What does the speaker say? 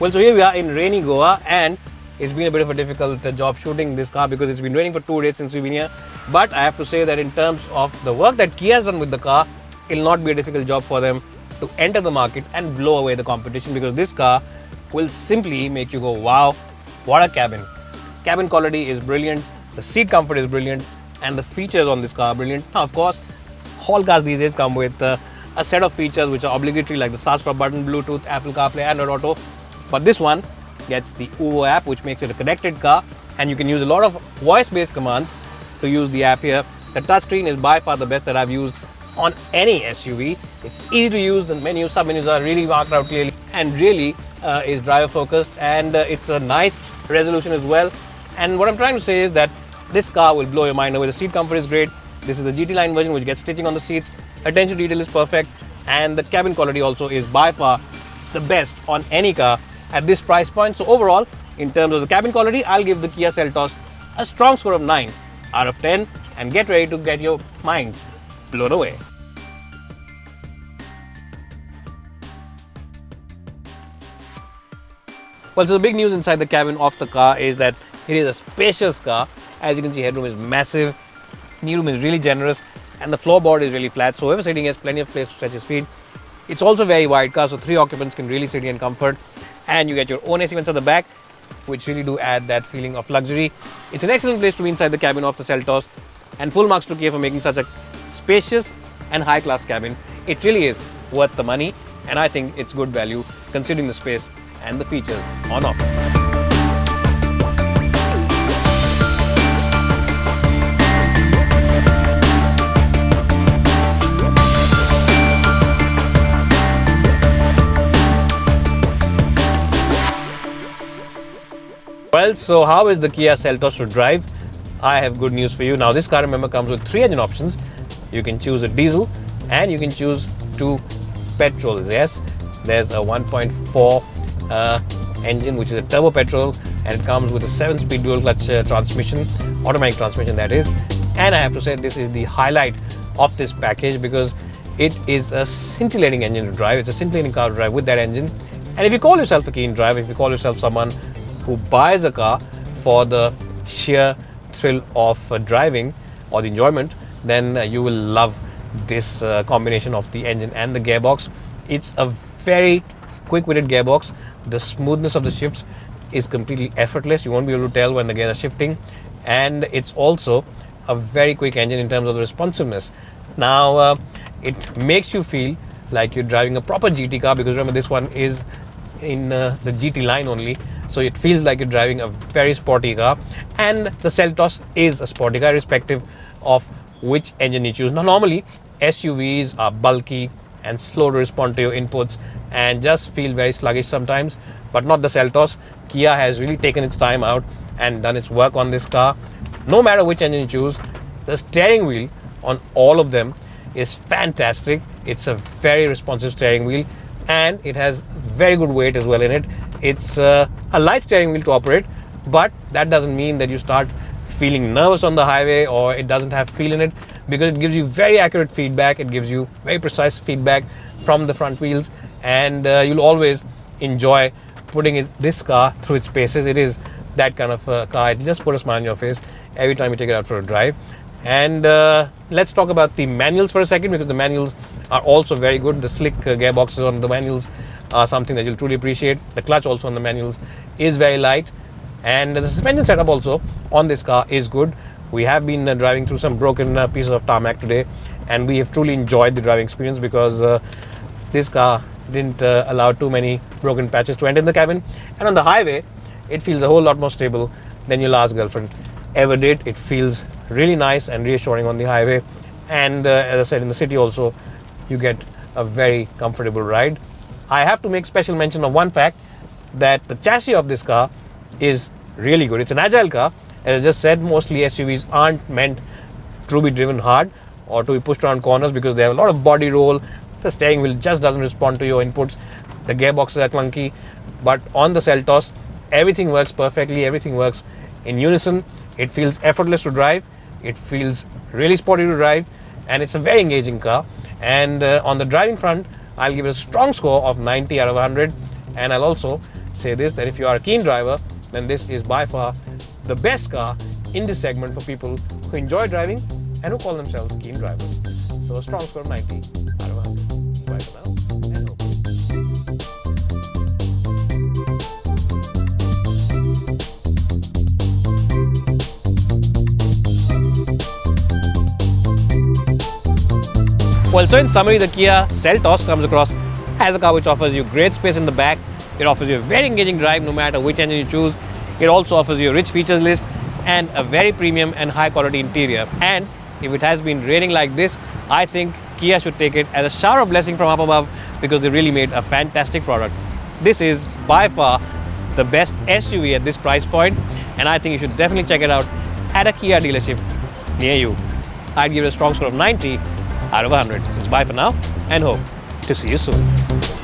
Well, so here we are in rainy Goa, and it's been a bit of a difficult job shooting this car because it's been raining for 2 days since we've been here. But I have to say that in terms of the work that Kia has done with the car, it'll not be a difficult job for them to enter the market and blow away the competition, because this car will simply make you go, wow, what a cabin. Cabin quality is brilliant, the seat comfort is brilliant, and the features on this car are brilliant. Now, of course, all cars these days come with a set of features which are obligatory, like the start stop button, Bluetooth, Apple CarPlay, Android Auto. But this one gets the UVO app, which makes it a connected car, and you can use a lot of voice-based commands to use the app here. The touchscreen is by far the best that I've used on any SUV. It's easy to use, the menus, sub-menus are really marked out clearly, and really is driver focused, and it's a nice resolution as well. And what I'm trying to say is that this car will blow your mind away. The seat comfort is great. This is the GT line version, which gets stitching on the seats. Attention to detail is perfect, and the cabin quality also is by far the best on any car at this price point. So overall, in terms of the cabin quality, I'll give the Kia Seltos a strong score of 9 out of 10, and get ready to get your mind blown away. Well, so the big news inside the cabin of the car is that it is a spacious car. As you can see, headroom is massive, kneeroom is really generous, and the floorboard is really flat, so whoever sitting has plenty of place to stretch his feet. It's also a very wide car, so 3 occupants can really sit in comfort, and you get your own AC vents at the back, which really do add that feeling of luxury. It's an excellent place to be inside the cabin of the Seltos, and full marks to Kia for making such a spacious and high-class cabin. It really is worth the money, and I think it's good value considering the space and the features on offer. Well, so how is the Kia Seltos to drive? I have good news for you. Now, this car, remember, comes with 3 engine options. You can choose a diesel and you can choose 2 petrols. Yes, there's a 1.4 engine, which is a turbo petrol, and it comes with a 7-speed dual clutch transmission, automatic transmission that is. And I have to say, this is the highlight of this package because it is a scintillating engine to drive. It's a scintillating car to drive with that engine. And if you call yourself a keen driver, if you call yourself someone who buys a car for the sheer thrill of driving or the enjoyment, then you will love this combination of the engine and the gearbox. It's a very quick-witted gearbox. The smoothness of the shifts is completely effortless. You won't be able to tell when the gears are shifting, and it's also a very quick engine in terms of the responsiveness. Now, it makes you feel like you're driving a proper GT car, because remember, this one is in the GT line only, so it feels like you're driving a very sporty car. And the Seltos is a sporty car irrespective of which engine you choose. Now, normally SUVs are bulky and slow to respond to your inputs and just feel very sluggish sometimes, but not the Seltos. Kia has really taken its time out and done its work on this car. No matter which engine you choose, the steering wheel on all of them is fantastic. It's a very responsive steering wheel, and it has very good weight as well in it. It's a light steering wheel to operate, but that doesn't mean that you start feeling nervous on the highway or it doesn't have feel in it, because it gives you very accurate feedback. It gives you very precise feedback from the front wheels, and you'll always enjoy putting this car through its paces. It is that kind of car. It just put a smile on your face every time you take it out for a drive. And let's talk about the manuals for a second, because the manuals are also very good. The slick gearboxes on the manuals are something that you'll truly appreciate. The clutch also on the manuals is very light, and the suspension setup also on this car is good. We have been driving through some broken pieces of tarmac today, and we have truly enjoyed the driving experience because this car didn't allow too many broken patches to enter in the cabin. And on the highway, it feels a whole lot more stable than your last girlfriend ever did. It feels really nice and reassuring on the highway, and as I said, in the city also you get a very comfortable ride. I have to make special mention of one fact, that the chassis of this car is really good. It's an agile car. As I just said, mostly SUVs aren't meant to be driven hard or to be pushed around corners because they have a lot of body roll. The steering wheel just doesn't respond to your inputs. The gearboxes are clunky. But on the Seltos, everything works perfectly. Everything works in unison. It feels effortless to drive. It feels really sporty to drive. And it's a very engaging car. And on the driving front, I'll give it a strong score of 90 out of 100. And I'll also say this, that if you are a keen driver, then this is by far the best car in this segment for people who enjoy driving and who call themselves keen drivers. So a strong score of 90 out of 100. Bye for now, and hope. Well, so in summary, the Kia Seltos comes across as a car which offers you great space in the back. It offers you a very engaging drive no matter which engine you choose. It also offers you a rich features list and a very premium and high quality interior. And if it has been raining like this, I think Kia should take it as a shower of blessing from up above, because they really made a fantastic product. This is by far the best SUV at this price point, and I think you should definitely check it out at a Kia dealership near you. I'd give it a strong score of 90 out of 100. It's bye for now, and hope to see you soon.